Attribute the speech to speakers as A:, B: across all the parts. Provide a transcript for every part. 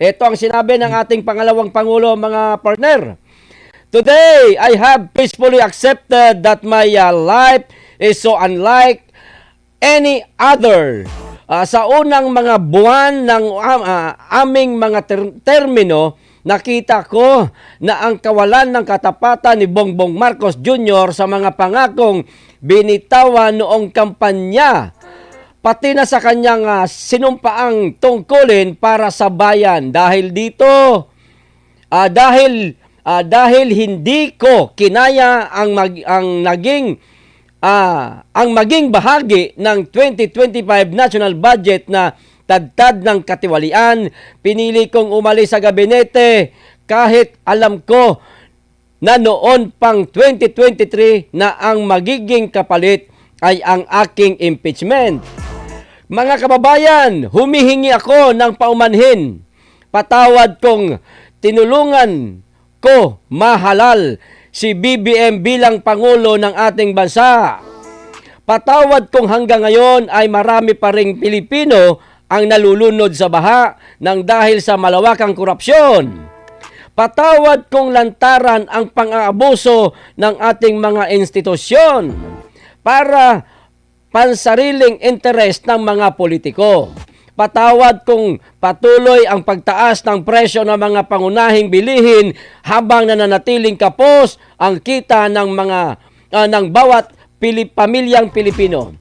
A: Ito ang sinabi ng ating pangalawang Pangulo, mga partner. Today, I have peacefully accepted that my life is so unlike any other. Sa unang mga buwan ng aming mga termino, nakita ko na ang kawalan ng katapatan ni Bongbong Marcos Jr. sa mga pangakong binitawan noong kampanya, pati na sa kanyang sinumpaang tungkulin para sa bayan. Dahil dito, dahil hindi ko kinaya ang maging bahagi ng 2025 national budget na tadtad ng katiwalian, pinili kong umalis sa gabinete kahit alam ko na noon pang 2023 na ang magiging kapalit ay ang aking impeachment. Mga kababayan, humihingi ako ng paumanhin. Patawad kong tinulungan ko mahalal si BBM bilang Pangulo ng ating bansa. Patawad kong hanggang ngayon ay marami pa ring Pilipino ang nalulunod sa baha ng dahil sa malawakang korupsyon. Patawad kong lantaran ang pang-aabuso ng ating mga institusyon para pansariling interes ng mga politiko. Patawad kung patuloy ang pagtaas ng presyo ng mga pangunahing bilihin habang nananatiling kapos ang kita ng bawat pamilyang Pilipino.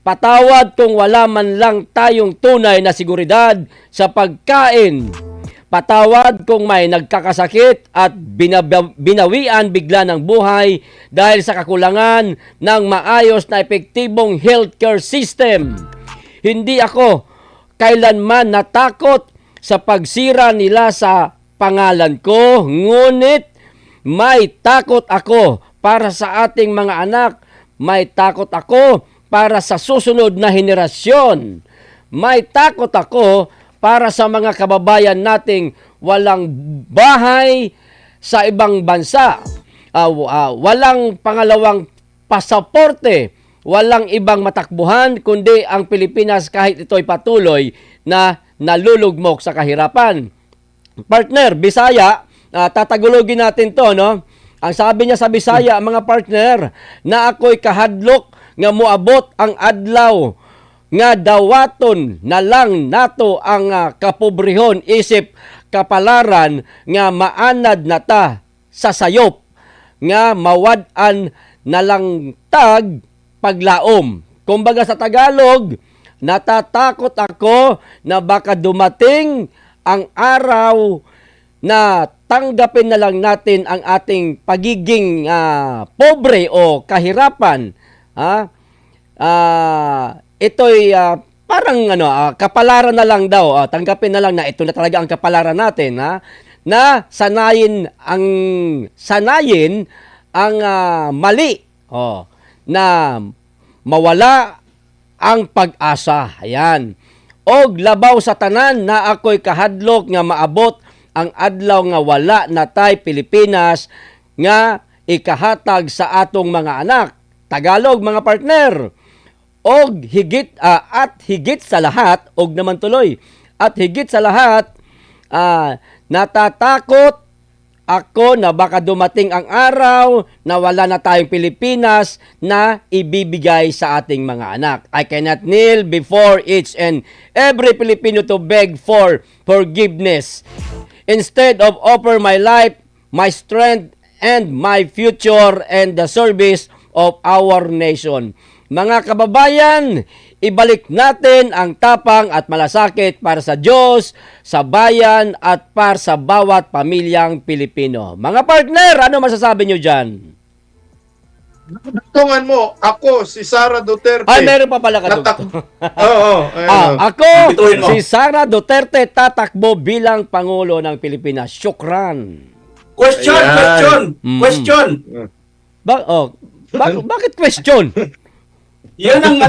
A: Patawad kung wala man lang tayong tunay na seguridad sa pagkain. Patawad kung may nagkakasakit at binawian bigla ng buhay dahil sa kakulangan ng maayos na epektibong healthcare system. Hindi ako kailanman natakot sa pagsira nila sa pangalan ko, ngunit may takot ako para sa ating mga anak, may takot ako para sa susunod na henerasyon, may takot ako para sa mga kababayan nating walang bahay sa ibang bansa, walang pangalawang pasaporte, walang ibang matakbuhan kundi ang Pilipinas kahit ito'y patuloy na nalulugmok sa kahirapan. Partner, Bisaya, tatagulogin natin to, no? Ang sabi niya sa Bisaya, mga partner, na ako'y kahadlok nga moabot ang adlaw nga dawaton na lang nato ang kapobrehon isip kapalaran nga maanad na ta sa sayop nga mawad-an na lang tag paglaom. Kumbaga sa Tagalog, natatakot ako na baka dumating ang araw na tanggapin na lang natin ang ating pagiging pobre o kahirapan. Ito'y parang kapalaran na lang daw. Tanggapin na lang na ito na talaga ang kapalaran natin, na sanayin ang mali, na mawala ang pag-asa. Ayan. Og labaw sa tanan na ako'y kahadlok nga maabot ang adlaw nga wala na tay Pilipinas nga ikahatag sa atong mga anak. Tagalog, mga partner. Og higit sa lahat, og naman tuloy, at higit sa lahat, natatakot ako na baka dumating ang araw na wala na tayong Pilipinas na ibibigay sa ating mga anak. I cannot kneel before each and every Filipino to beg for forgiveness. Instead of offer my life, my strength, and my future and the service of our nation. Mga kababayan, ibalik natin ang tapang at malasakit para sa Diyos, sa bayan at para sa bawat pamilyang Pilipino. Mga partner, ano masasabi nyo dyan?
B: Dugtungan mo, ako si Sara Duterte.
A: Ay, meron pa pala kadugtong. Ako, si Sara Duterte, tatakbo bilang Pangulo ng Pilipinas. Syukran.
C: Question.
A: Bakit question?
C: Yan ang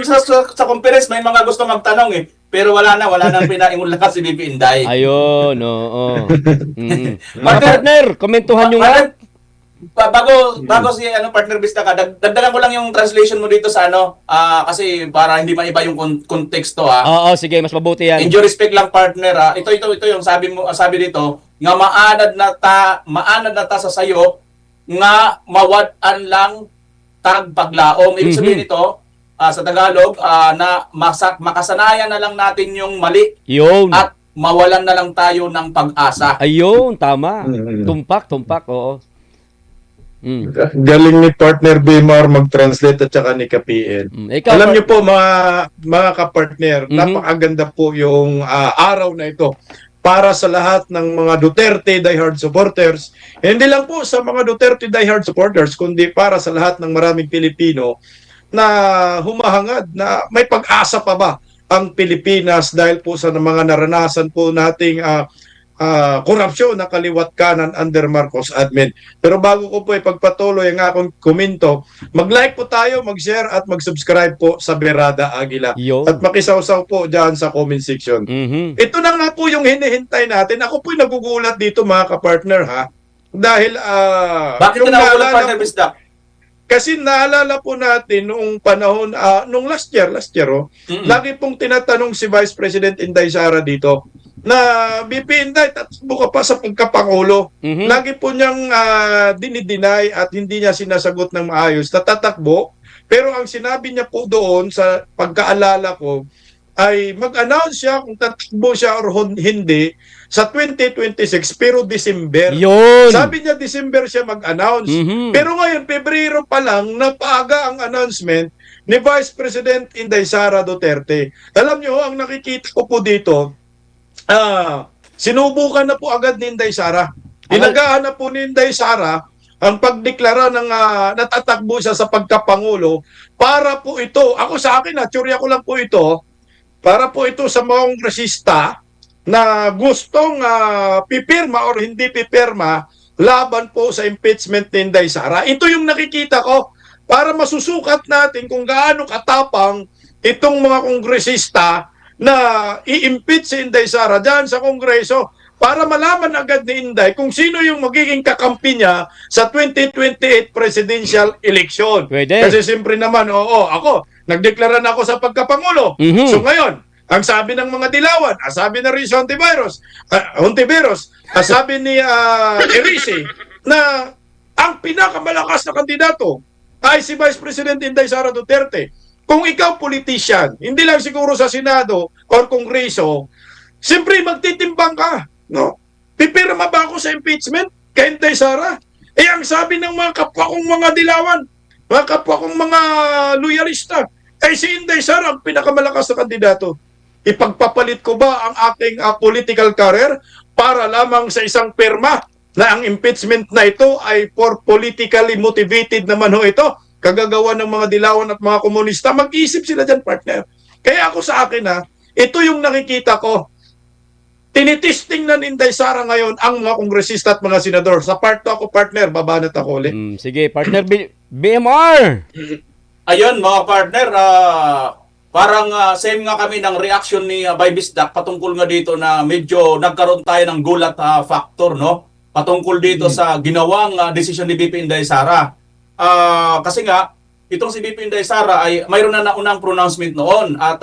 C: sa conference may mga gusto magtanong pero wala nang pinaingulakan si Bibi Inday.
A: Ayun, oo. Mga partner, komentuhan nyo nga.
C: Bago si partner Vista ka, dagdagan ko lang yung translation mo dito sa kasi para hindi maiba yung konteksto
A: Oo, sige, mas mabuti yan.
C: In due respect lang partner ito yung sabi dito nga maanad na ta sa sayo nga mawad-an lang tag paglaom. Ibig sabihin nito sa Tagalog na makasanayan na lang natin yung mali
A: Yun.
C: at mawalan na lang tayo ng pag-asa.
A: Ayun, tama.
B: Mhm.
A: Tumpak, oo. Mm.
B: Galing ni partner Bimar mag-translate at saka ni Kapien.
A: Ikaw,
B: Alam niyo po mga kapartner,
A: Mhm.
B: napakaganda po yung araw na ito para sa lahat ng mga Duterte diehard supporters. Hindi lang po sa mga Duterte diehard supporters, kundi para sa lahat ng maraming Pilipino na humahangad na may pag-asa pa ba ang Pilipinas dahil po sa mga naranasan po nating korupsyon na kaliwat kanan under Marcos admin. Pero bago ko po ipagpatuloy ang akong komento, mag-like po tayo, mag-share at mag-subscribe po sa Berada Aguila.
A: Yun.
B: At makisawsaw po dyan sa comment section.
A: Mhm.
B: Ito na nga po yung hinihintay natin. Ako po'y nagugulat dito mga kapartner ha. Dahil
C: Bakit
B: yung
C: tinawag ng
B: naalala
C: partner
B: po-
C: Vista?
B: kasi naalala po natin noong panahon, nung last year, lagi pong tinatanong si Vice President Inday Sara dito na BP Inday, tatakbo ka pa sa pagkapangulo.
A: Mhm.
B: Lagi po niyang dinideny at hindi niya sinasagot ng maayos na tatakbo. Pero ang sinabi niya po doon sa pagkaalala ko ay mag-announce siya kung tatakbo siya or hindi sa 2026 pero December.
A: Yun.
B: Sabi niya December siya mag-announce.
A: Mhm.
B: Pero ngayon, Pebrero pa lang, napaaga ang announcement ni Vice President Inday Sara Duterte. Alam niyo, ang nakikita ko po dito, sinubukan na po agad ni Inday Sara. Inagahan na po ni Inday Sara ang pagdeklara ng natatakbo siya sa pagkapangulo para po ito, ako sa akin, teorya ko lang po ito, para po ito sa mga kongresista na gustong pipirma or hindi pipirma laban po sa impeachment ni Inday Sara. Ito yung nakikita ko para masusukat natin kung gaano katapang itong mga kongresista na i-impeach si Inday Sara dyan sa Kongreso para malaman agad ni Inday kung sino yung magiging kakampi niya sa 2028 presidential election.
A: Pwede.
B: Kasi siyempre naman, ako, nagdeklara na ako sa pagkapangulo.
A: Mhm.
B: So ngayon, ang sabi ng mga dilawan, sabi na rin si Hontiveros, sabi ni Erisi, na ang pinakamalakas na kandidato ay si Vice President Inday Sara Duterte. Kung ikaw politician, hindi lang siguro sa Senado or Kongreso, siyempre magtitimbang ka. No? Pipirma ba ako sa impeachment kay Inday Sara? Ang sabi ng mga kapwa kong mga dilawan, mga kapwa kong mga loyalista, si Inday Sara ang pinakamalakas na kandidato. Ipagpapalit ko ba ang aking political career para lamang sa isang pirma na ang impeachment na ito ay for politically motivated naman ho ito? Kagagawa ng mga dilawan at mga komunista, mag-isip sila dyan, partner. Kaya ako sa akin, ito yung nakikita ko. Tinitisting na ni Inday Sara ngayon ang mga kongresista at mga senador. Sa part 2 ako, partner, babanat ako ulit.
A: Sige, partner BMR.
C: Ayun mga partner, parang same nga kami ng reaction ni Baybisdak patungkol nga dito na medyo nagkaroon tayo ng gulat factor, no? Patungkol dito sa ginawang desisyon ni BP Inday Sara. Kasi nga, itong si BP Inday Sara ay mayroon na naunang pronouncement noon at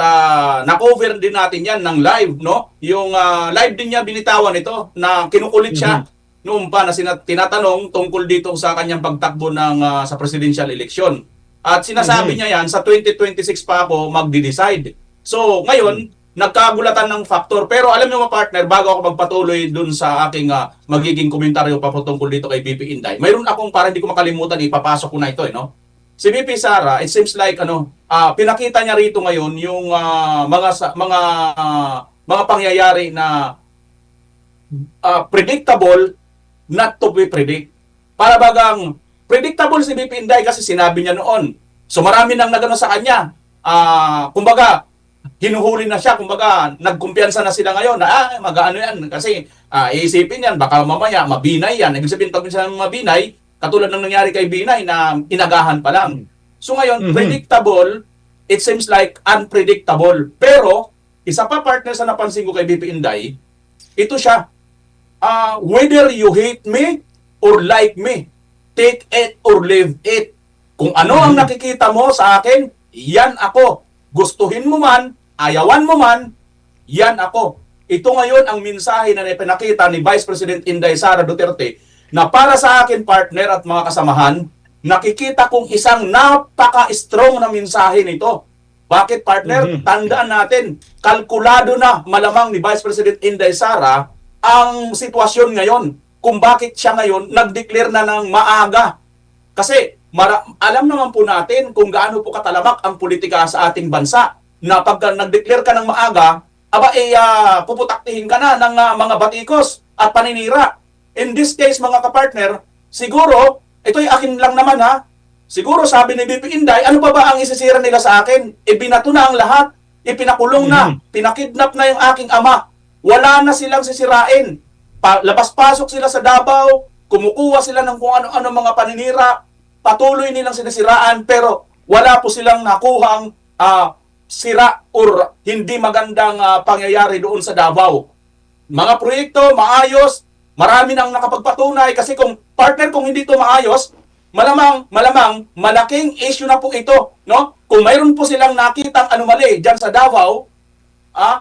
C: na-cover din natin yan ng live, no? Yung live din niya binitawan ito na kinukulit siya noon pa na tinatanong tungkol dito sa kanyang pagtakbo ng sa presidential election. At sinasabi niya yan, sa 2026 pa ako magdi-decide. So, ngayon, nagkagulatan ng factor. Pero alam niyo mga partner, bago ako magpatuloy dun sa aking magiging komentaryo pa tungkol dito kay BP Inday, mayroon akong para hindi ko makalimutan, ipapasok ko na ito, no? Si BP Sara, it seems like pinakita niya rito ngayon yung mga pangyayari na predictable not to be predict. Para bagang predictable si BP Inday kasi sinabi niya noon. So marami nang nagano sa kanya. Kumbaga, hinuhuli na siya, kumbaga, nagkumpiyansa na sila ngayon na mag-ano yan kasi iisipin yan, baka mamaya mabinay yan. Ibig sabihin, pag minsan mabinay, katulad ng nangyari kay Binay na inagahan pa lang. So ngayon, predictable, it seems like unpredictable. Pero, isa pa partner sa napansin ko kay BP Inday, ito siya, whether you hate me or like me, take it or leave it. Kung ano ang nakikita mo sa akin, yan ako. Gustuhin mo man, ayawan mo man, yan ako. Ito ngayon ang mensahe na ipinakita ni Vice President Inday Sara Duterte na para sa akin, partner at mga kasamahan, nakikita kong isang napaka-strong na mensahe nito. Bakit, partner? Tandaan natin, kalkulado na malamang ni Vice President Inday Sara ang sitwasyon ngayon. Kung bakit siya ngayon nag-declare na ng maaga. Kasi alam naman po natin kung gaano po katalamak ang politika sa ating bansa na pagka nag-declare ka ng maaga, puputaktihin ka na ng mga batikos at paninira. In this case, mga kapartner, siguro, ito'y akin lang naman ha, siguro sabi ni BP Inday, ano pa ba ang isisira nila sa akin? Ibinato na ang lahat, ipinakulong na, pinakidnap na yung aking ama. Wala na silang sisirain. Labas-pasok sila sa Davao, kumukuha sila ng kung ano-ano mga paninira, patuloy nilang sinisiraan, pero wala po silang nakuhang sira or hindi magandang pangyayari doon sa Davao. Mga proyekto, maayos, marami nang nakapagpatunay kasi kung partner, kung hindi ito maayos, malamang malaking issue na po ito, no? Kung mayroon po silang nakitang anomaly diyan sa Davao,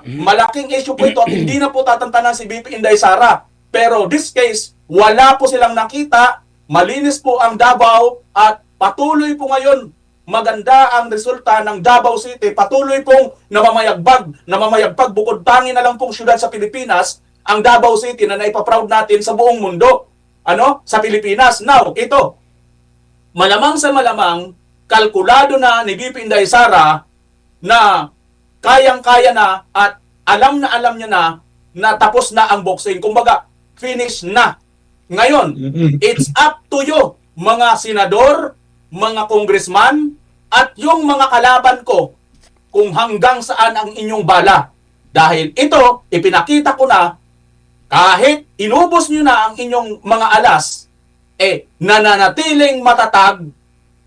C: malaking issue po ito at hindi na po tatantanan si BP Inday Sara. Pero this case, wala po silang nakita, malinis po ang Davao at patuloy po ngayon maganda ang resulta ng Davao City. Patuloy pong namamayagpag bukod tangi na lang pong syudad sa Pilipinas, ang Davao City na naipaproud natin sa buong mundo. Sa Pilipinas. Now, ito, malamang sa malamang, kalkulado na ni BP Inday Sara na kayang-kaya na at alam niya na tapos na ang boxing. Kumbaga, finish na. Ngayon, it's up to you, mga senador, mga congressman, at yung mga kalaban ko, kung hanggang saan ang inyong bala. Dahil ito, ipinakita ko na, kahit inubos nyo na ang inyong mga alas, nananatiling matatag,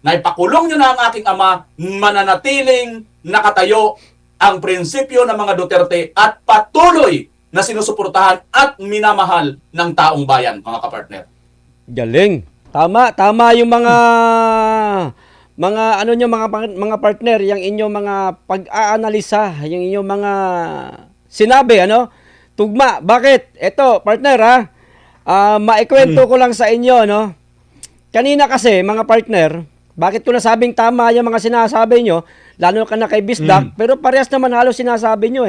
C: na ipakulong nyo na ang aking ama, mananatiling nakatayo ang prinsipyo ng mga Duterte at patuloy na sinusuportahan at minamahal ng taong bayan, mga kapartner.
A: Galing. Tama yung mga partner, yung inyong mga pag-aanalisa, yung inyong mga sinabi, Tugma. Bakit? Ito, partner, maikwento ko lang sa inyo, Kanina kasi, mga partner, bakit ko nasabing tama yung mga sinasabi nyo, lalo ka na kay Bisdak, pero parehas naman halos sinasabi nyo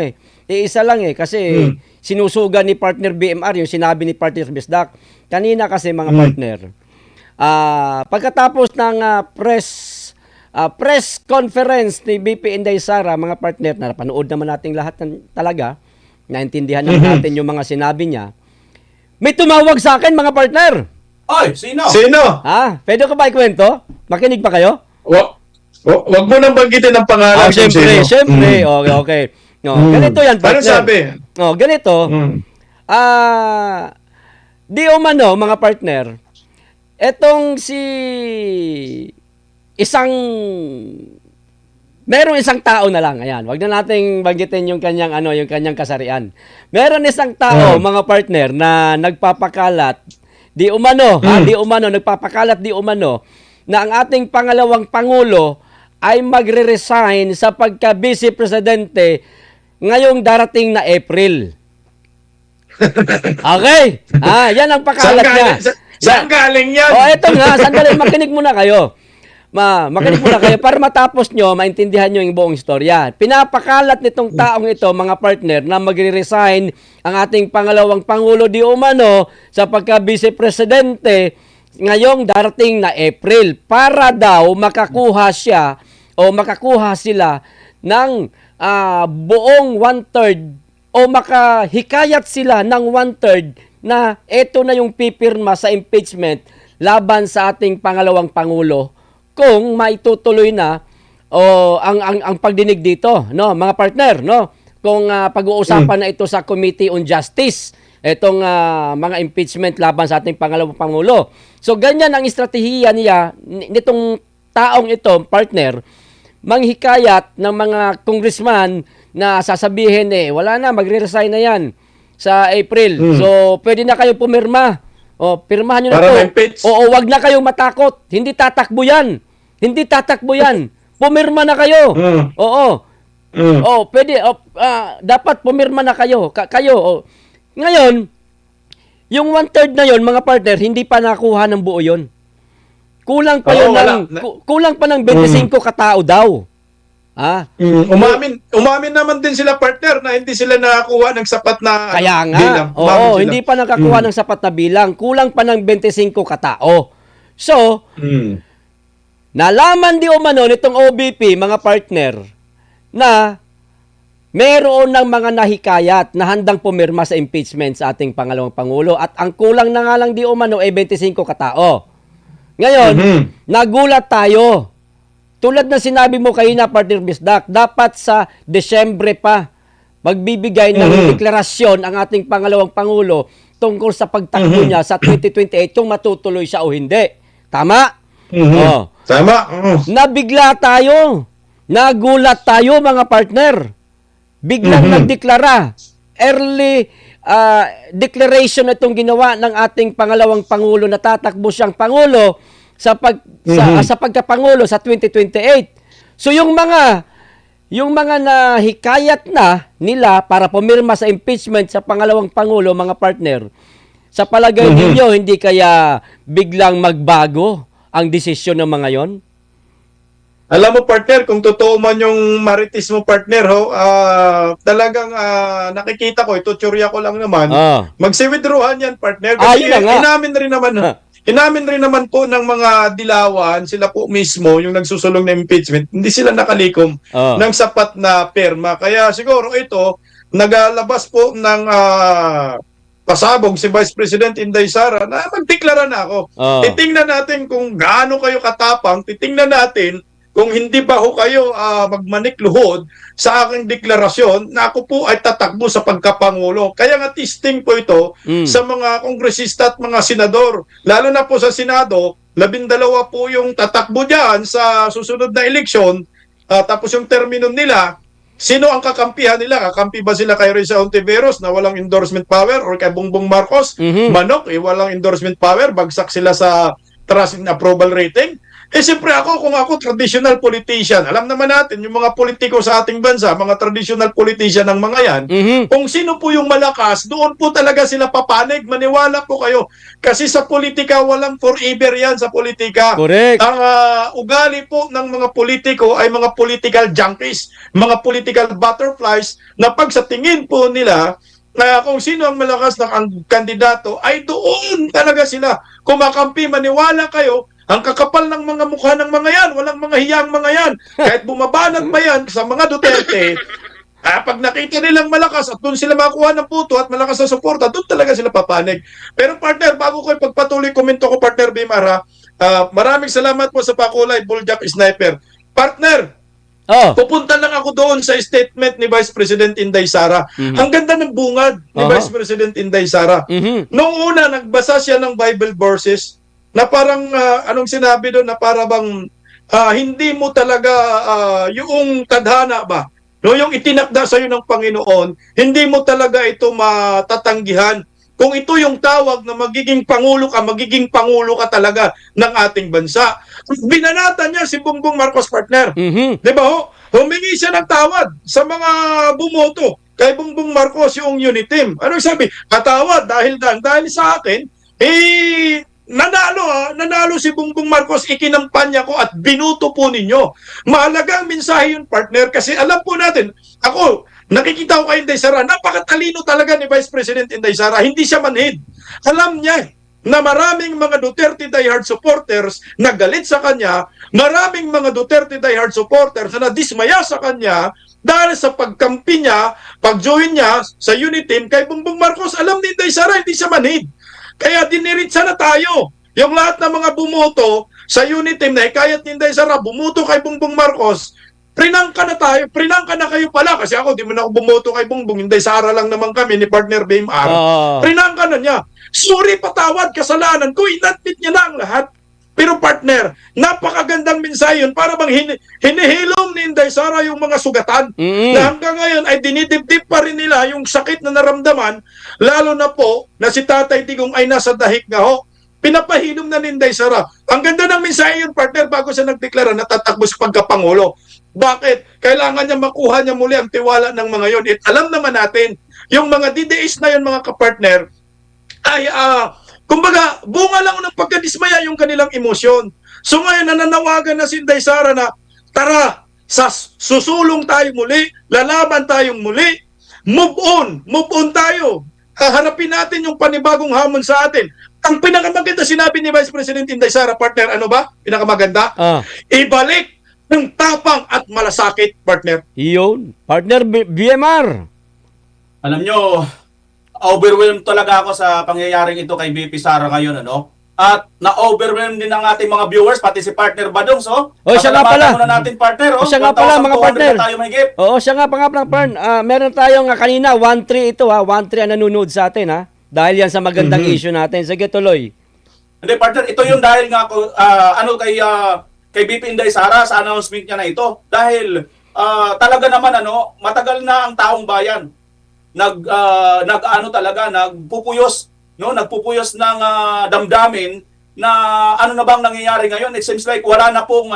A: Iisa lang kasi sinusugan ni partner BMR yung sinabi ni partner Bisdak. Kanina kasi, mga partner, pagkatapos ng press conference ni BP Inday Sara, mga partner, na panood naman natin lahat talaga, naintindihan naman natin yung mga sinabi niya, may tumawag sa akin, mga partner.
C: Oy, sino?
A: Pwede ko ba ikwento? Makinig pa kayo?
B: Wag mo nang banggitin ang pangalan.
A: Siyempre. Okay. Ganito yan, partner.
B: Ano sabi?
A: Ganito. Di umano, mga partner, etong merong isang tao na lang, ayan, wag na nating banggitin yung kanyang kasarian. Meron isang tao, mga partner, na nagpapakalat di umano na ang ating pangalawang pangulo ay magre-resign sa pagka-vice presidente ngayong darating na April. Okay? Yan ang pakalat niya.
B: Saan galing yan?
A: Eto nga, sandali, makinig muna kayo. Makinig muna kayo para matapos nyo, maintindihan nyo yung buong istorya. Pinapakalat nitong taong ito, mga partner, na magre-resign ang ating pangalawang pangulo di umano sa pagka-vice presidente ngayong darating na April para daw makakuha sila ng buong 1/3 o makahikayat sila ng 1/3 na ito na yung pipirma sa impeachment laban sa ating pangalawang pangulo kung maitutuloy na ang pagdinig dito, mga partner, kung pag-uusapan na ito sa Committee on Justice, itong mga impeachment laban sa ating pangalawang pangulo. So ganyan ang estratehiya niya nitong taong ito, partner, manghikayat ng mga congressman na sasabihin wala na, magre-resign na yan sa April. So pwede na kayo pumirma pirmahan nyo na
B: Para
A: to.
B: ma-impeach.
A: Oo, wag na kayong matakot. Hindi tatakbo yan. Hindi tatakbo yan. Pumirma na kayo. Oo. Pwede. Dapat pumirma na kayo. Kayo. Ngayon, yung 1/3 na yon mga partner, hindi pa nakuha ng buo yon. Kulang pa yun kulang pa ng 25 katao daw.
B: Umamin naman din sila, partner, na hindi sila nakakuha ng sapat na
A: Kaya nga.
B: bilang.
A: Oo, hindi pa nakakuha ng sapat na bilang. Kulang pa ng 25 katao. So, nalaman di umano nitong OBP, mga partner, na meron ng mga nahikayat na handang pumirma sa impeachment sa ating pangalawang Pangulo at ang kulang na nga lang di umano ay 25 katao. Ngayon, nagulat tayo. Tulad na sinabi mo kanina, partner Bisdak, dapat sa Desyembre pa magbibigay ng deklarasyon ang ating pangalawang Pangulo tungkol sa pagtakbo niya sa 2028 kung matutuloy siya o hindi. Tama?
B: Tama.
A: Nabigla tayo. Nagulat tayo, mga partner. Biglang nagdeklara. Early declaration na itong ginawa ng ating pangalawang Pangulo na tatakbo siyang Pangulo sa pagkapangulo sa 2028. So yung mga nahikayat na nila para pumirma sa impeachment sa pangalawang Pangulo, mga partner, sa palagay ninyo, hindi kaya biglang magbago ang desisyon ng mga yon?
B: Alam mo, partner, kung totoo man yung marites mo, partner, talagang nakikita ko, ituturya ko lang naman, magsi-withdrawhan yan, partner. Kasi
A: yun na nga.
B: inamin rin naman po ng mga dilawan, sila po mismo, yung nagsusulong na impeachment, hindi sila nakalikom ng sapat na perma. Kaya siguro ito, nagalabas po ng pasabog si Vice President Inday Sara na magdeklara na ako. Titingnan natin kung gaano kayo katapang, titingnan natin kung hindi ba ho kayo magmanikluhod sa aking deklarasyon na ako po ay tatakbo sa pagkapangulo. Kaya nga testing po ito sa mga kongresista at mga senador. Lalo na po sa Senado, 12 po yung tatakbo dyan sa susunod na eleksyon. Tapos yung termino nila, sino ang kakampihan nila? Kakampi ba sila kay Risa Hontiveros na walang endorsement power or kay Bongbong Marcos? Manok, walang endorsement power, bagsak sila sa trust and approval rating. Siyempre kung ako traditional politician, alam naman natin yung mga politiko sa ating bansa, mga traditional politician ng mga yan, kung sino po yung malakas, doon po talaga sila papanig. Maniwala po kayo. Kasi sa politika, walang forever yan sa politika.
A: Correct.
B: Ang ugali po ng mga politiko ay mga political junkies, mga political butterflies, na pag sa tingin po nila, na kung sino ang malakas na ang kandidato, ay doon talaga sila kumakampi. Maniwala kayo, ang kakapal ng mga mukha ng mga yan, walang mga hiyang mga yan. Kahit bumabanat pa yan sa mga Duterte, pag nakita nilang malakas at doon sila makuha ng puto at malakas na suporta, doon talaga sila papanig. Pero partner, bago ko ipagpatuloy komento ko, partner Bimara, maraming salamat po sa pakulay, Buljak Sniper. Partner, pupunta lang ako doon sa statement ni Vice President Inday Sara. Ang ganda ng bungad ni Vice President Inday Sara. Noong una, nagbasa siya ng Bible verses na parang, anong sinabi doon, na parang hindi mo talaga yung tadhana ba? No, yung itinakda sa iyo ng Panginoon, hindi mo talaga ito matatanggihan. Kung ito yung tawag na magiging pangulo ka talaga ng ating bansa. Binanatan niya si Bongbong Marcos, partner. Di ba ho? Humingi siya ng tawad sa mga bumoto kay Bongbong Marcos, yung unity team. Ano sabi? Patawad dahil sa akin, nanalo si Bongbong Marcos, ikinampanya ko at binuto po ninyo. Mahalagang mensahe yun, partner, kasi alam po natin, ako, nakikita ko kay Inday Sara, napakatalino talaga ni Vice President Inday Sara, hindi siya manhid. Alam niya na maraming mga Duterte diehard supporters na galit sa kanya, maraming mga Duterte diehard supporters na nadismaya sa kanya dahil sa pagkampi niya, pag-join niya sa unity team kay Bongbong Marcos. Alam ni Inday Sara, hindi siya manhid. Kaya diniritsa na tayo. Yung lahat ng mga bumoto sa unity team na hikayat ni Inday Sara, bumoto kay Bongbong Marcos, prinangka na tayo. Prinangka na kayo pala. Kasi ako, di mo na ako bumoto kay Bongbong. Inday Sara lang naman kami ni partner BMR. Prinangka na niya. Sorry, patawad, kasalanan ko. Inadmit niya na ang lahat. Pero partner, napakagandang mensahe yun para bang hinihilom ni Inday Sara yung mga sugatan na hanggang ngayon ay dinidibdib pa rin nila yung sakit na naramdaman, lalo na po na si Tatay Digong ay nasa dahig nga ho. Pinapahilom na ni Inday Sara. Ang ganda ng mensahe yun, partner, bago siya nagdeklara na tatakbo sa pagkapangulo. Bakit? Kailangan niya makuha niya muli ang tiwala ng mga yon. At alam naman natin, yung mga DDS na yun, mga kapartner, ay kumbaga, bunga lang ng pagkadismaya yung kanilang emosyon. So ngayon, nananawagan na si Inday Sara na, tara, susulong tayo muli, lalaban tayong muli, move on tayo. Haharapin natin yung panibagong hamon sa atin. Ang pinakamaganda sinabi ni Vice President Inday Sara, partner, ano ba? Pinakamaganda? Ibalik ng tapang at malasakit, partner.
A: Iyon, partner BMR.
C: Alam nyo, overwhelmed talaga ako sa pangyayaring ito kay VP Sara ngayon, ano? At na-overwhelmed din ang ating mga viewers, pati si partner Badong, so?
A: Siya nga pala.
C: Muna natin, partner, oh.
A: Siya nga pala, mga
C: 1,200
A: partner.
C: na tayo mahigit.
A: Oo, siya nga partner. Meron tayong kanina, 1-3 ito 1-3 ang nanonood sa atin ha. Dahil yan sa magandang issue natin. Sige, tuloy.
C: Hindi, partner, ito yung dahil nga kay VP Inday Sara sa announcement niya na ito. Dahil talaga naman, matagal na ang taong bayan nagpupuyos, no? Nagpupuyos ng damdamin na ano na bang nangyayari ngayon. It seems like wala na pong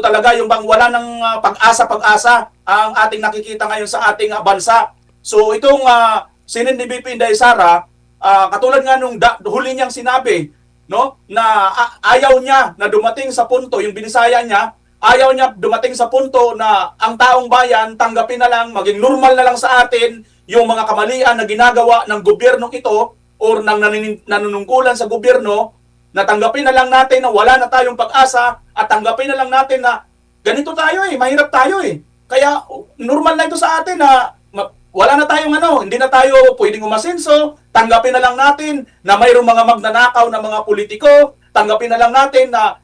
C: talaga yung bang wala ng pag-asa ang ating nakikita ngayon sa ating bansa. So itong sinin ni VP Inday Sara, katulad nga nung huli niyang sinabi, no, na ayaw niya na dumating sa punto, yung binisaya niya, ayaw niya dumating sa punto na ang taong bayan tanggapin na lang, maging normal na lang sa atin yung mga kamalian na ginagawa ng gobyernong ito or ng nanunungkulan sa gobyerno, na tanggapin na lang natin na wala na tayong pag-asa at tanggapin na lang natin na ganito tayo mahirap tayo Kaya normal na ito sa atin na wala na tayong hindi na tayo pwedeng umasenso, tanggapin na lang natin na mayroong mga magnanakaw na mga politiko, tanggapin na lang natin na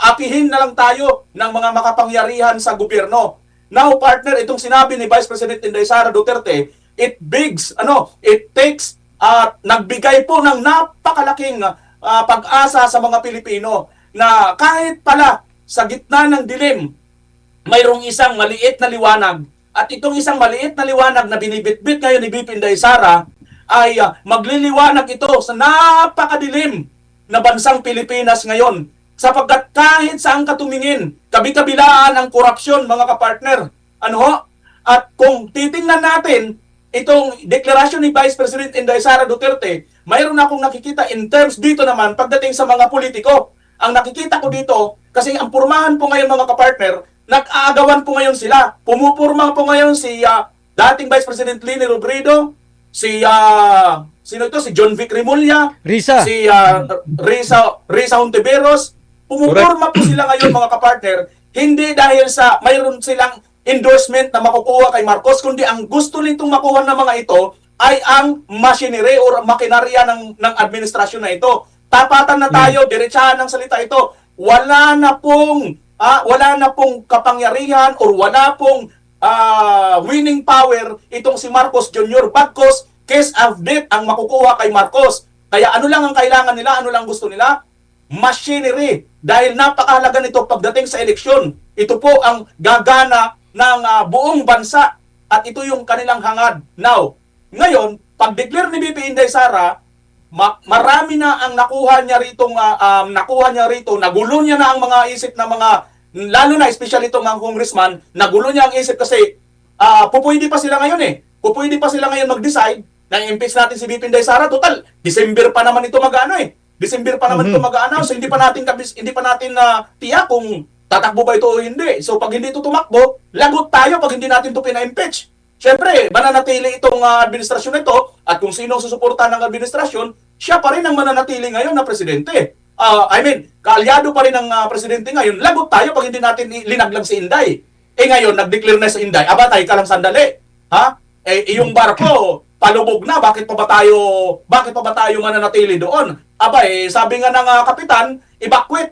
C: akihin na lang tayo ng mga makapangyarihan sa gobyerno. Now, partner, itong sinabi ni Vice President Inday Sara Duterte, it takes, nagbigay po ng napakalaking pag-asa sa mga Pilipino na kahit pala sa gitna ng dilim, mayroong isang maliit na liwanag. At itong isang maliit na liwanag na binibitbit ngayon ni VP Inday Sara ay magliliwanag ito sa napakadilim na bansang Pilipinas ngayon. Sapagkat kahit saan ka tumingin, kabi-kabilaan ang korupsyon, mga kapartner. At kung titingnan natin itong deklarasyon ni Vice President Inday Sara Duterte, mayroon akong nakikita in terms dito naman pagdating sa mga politiko. Ang nakikita ko dito, kasi ang purmahan po ngayon, mga kapartner, nag-aagawan po ngayon sila. Pumupurma po ngayon si dating Vice President Leni Robredo, si John Vic Remulla,
A: Risa.
C: si Risa Hontiveros. Pumupurma po sila ngayon, mga kapartner, hindi dahil sa mayroon silang endorsement na makukuha kay Marcos, kundi ang gusto nitong makuha ng mga ito ay ang machinery or makinarya ng administrasyon na ito. Tapatan na tayo, diretsahan ng salita ito. Wala na pong kapangyarihan or wala pong winning power itong si Marcos Jr. Bagkus, case of death ang makukuha kay Marcos. Kaya ano lang ang kailangan nila, ano lang gusto nila? Machinery. Dahil napakahalaga nito pagdating sa eleksyon. Ito po ang gagana ng buong bansa at ito yung kanilang hangad. Now, ngayon, pag-declare ni VP Inday Sara, marami na ang nakuha niya rito, nagulo niya na ang mga isip ng mga, lalo na especially itong mga congressman, nagulo niya ang isip kasi pupwede pa sila ngayon Pupwede pa sila ngayon mag-decide na i-impeach natin si VP Inday Sara. Total, December pa naman ito December pa naman ito mag-announce. So hindi pa natin tiyak kung tatakbo ba ito o hindi. So pag hindi ito tumakbo, lagot tayo pag hindi natin ito pina-impeach. Siyempre, mananatili itong administrasyon nito at kung sino susuporta ng administrasyon, siya pa rin ang mananatili ngayon na presidente. Kaalyado pa rin ang presidente ngayon. Lagot tayo pag hindi natin linaglang si Inday. Ngayon, nag-declare na si Inday. Abatay ka lang sandali. Iyong barko, palubog na. Bakit pa ba tayo mananatili doon? Sabi nga ng kapitan, evacuate,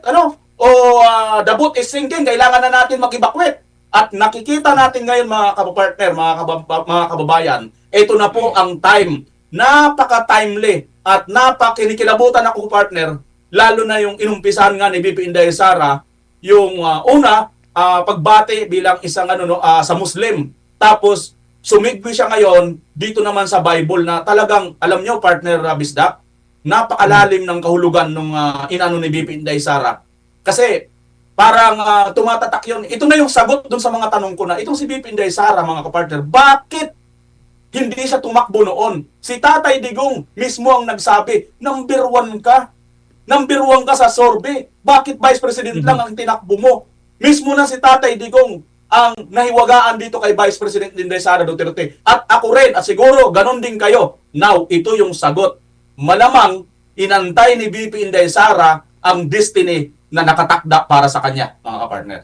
C: the boat is sinking, kailangan na natin mag-evacuate. At nakikita natin ngayon, mga kapartner, mga kababayan, ito na po ang time, napaka-timely At napakinikilabutan ako, partner, lalo na yung inumpisahan nga ni BP Inday Sara, yung pagbati bilang isang sa Muslim. Tapos sumigwi siya ngayon dito naman sa Bible na talagang, alam nyo, partner Bisdak, napakalalim ng kahulugan nung inano ni BP Inday Sara. Kasi parang tumatatak yun. Ito na yung sagot dun sa mga tanong ko na, itong si BP Inday Sara, mga kapartner, bakit hindi siya tumakbo noon? Si Tatay Digong mismo ang nagsabi, number 1 ka. Number 1 ka sa Sorbe. Bakit Vice President lang ang tinakbo mo? Mismo na si Tatay Digong ang nahiwagaan dito kay Vice President Inday Sara Duterte. At ako rin, at siguro, ganun din kayo. Now, ito yung sagot. Malamang, inantay ni BP Inday Sara ang destiny na nakatakda para sa kanya, mga kapartner.